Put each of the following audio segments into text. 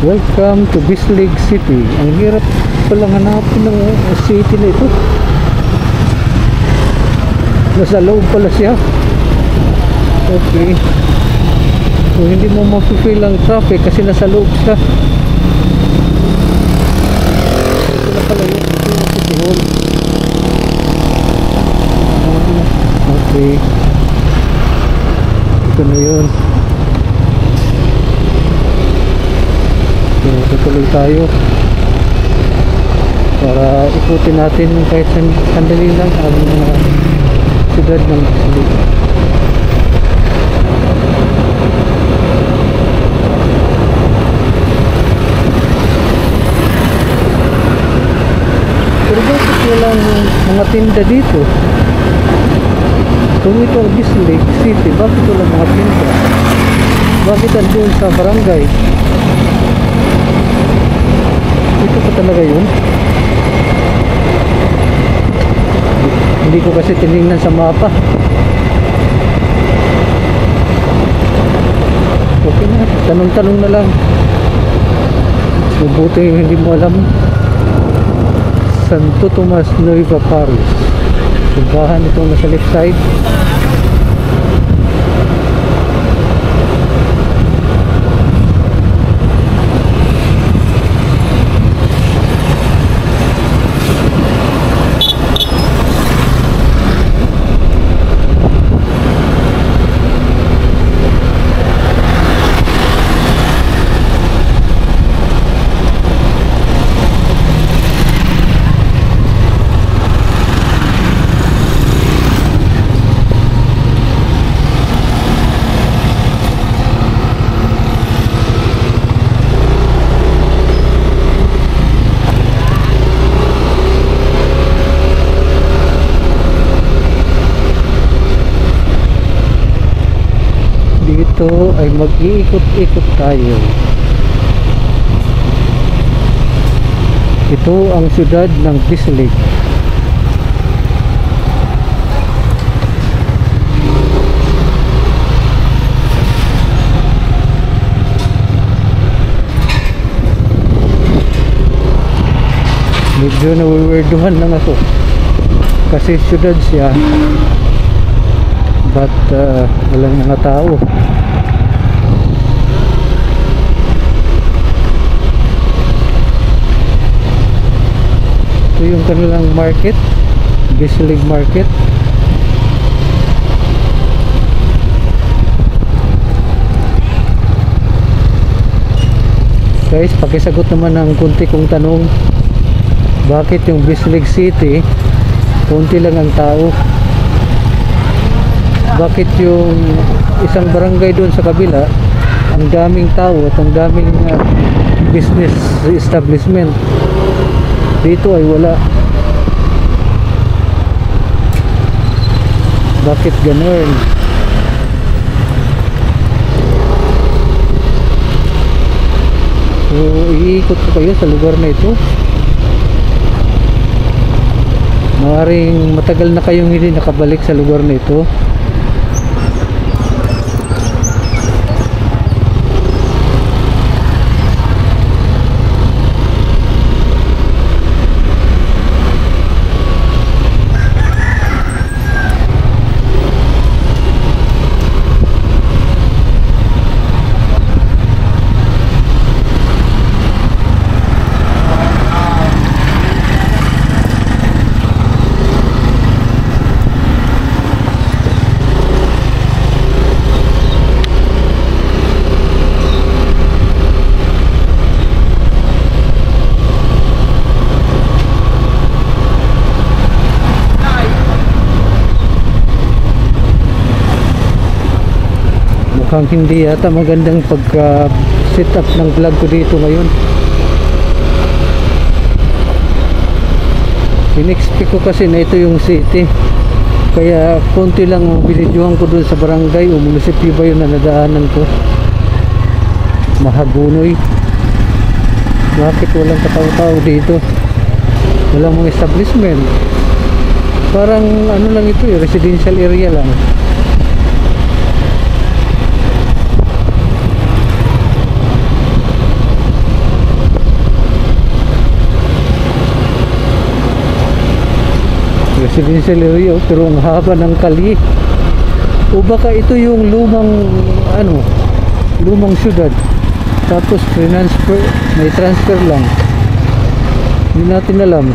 Welcome to Bislig City. Ang hirap palang hanapin ng city na ito. Nasa loob pala siya. Okay. So, hindi mo mapipil ang traffic kasi nasa loob siya. Ito na pala yun. Ito yung City Hall. Okay. Ito na yun. So, tutuloy tayo para ikutin natin kahit sandali lang ang siyudad ng Bislig. Pero bakit walang mga tinda dito? Kung ito ang Bislig City, bakit walang mga tinda? Bakit andun sa barangay? Ito pa talaga yun. Hindi ko kasi tinignan sa mapa. Okay na, tanong-tanong na lang. Mabuti hindi mo alam. Santo Tomas Nueva Paris. Simbahan itong nasa left side. Dito ay mag-iikot-ikot tayo. Ito ang siyudad ng Bislig. Medyo nawiwerduhan lang ako kasi siyudad siya, but walang mga tao. Ito yung kanilang market, Bislig Market. Guys, pakisagot naman ng kunti kong tanong. Bakit yung Bislig City kunti lang ang tao? Bakit yung isang barangay doon sa kabila ang daming tao at ang daming business establishment? Dito ay wala. Bakit ganun? So, iikot ko kayo sa lugar na ito. Maaaring matagal na kayong hindi nakabalik sa lugar na ito. Mukhang hindi yata magandang pagka set up ng vlog ko dito ngayon. In-expect ko kasi na ito yung city, kaya konti lang ang binidyohan ko dun sa barangay o munisipyo ba yun na nadaanan ko. Mahagunoy. Bakit walang katao-tao dito? Walang mga establishment. Parang ano lang ito, residential area lang. residential area, pero ang haba ng kalye. O baka ito yung lumang syudad, tapos transfer, may transfer lang, hindi natin alam.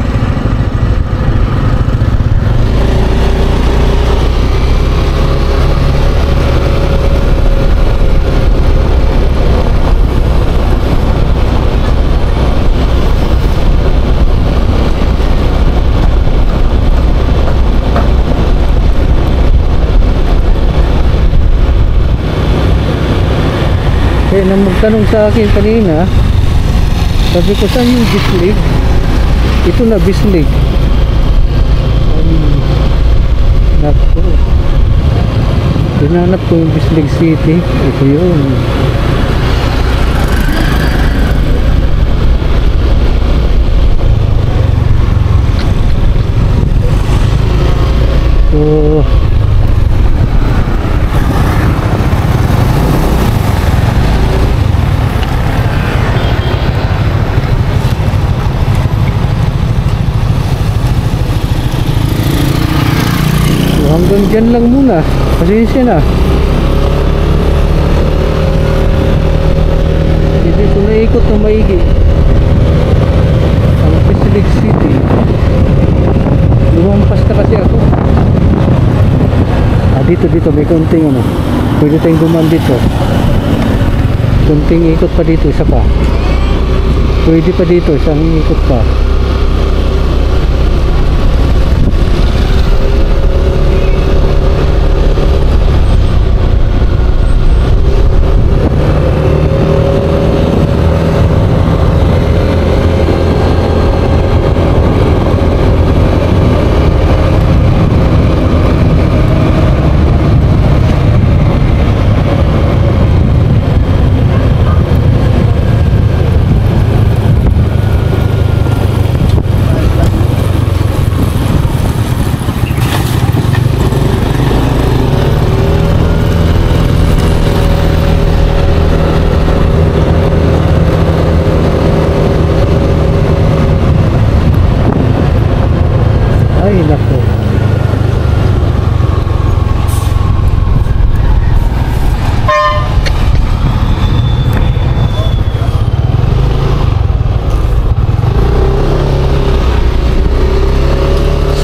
Kaya nang magtanong sa akin kanina, sabi ko, saan yung Bislig? Ito na Bislig. Naku, tinanap ko yung Bislig City. Ito yun. So hanggang dyan lang muna, pasensya na. Hindi ko naikot na maigi ang Bislig City. Lumampas na kasi ako. Dito may konting pwede tayong duman dito. Konting ikot pa dito, isa pa. Pwede pa dito, isang ikot pa. Ay nako,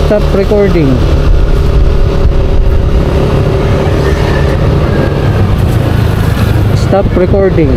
stop recording. Stop recording.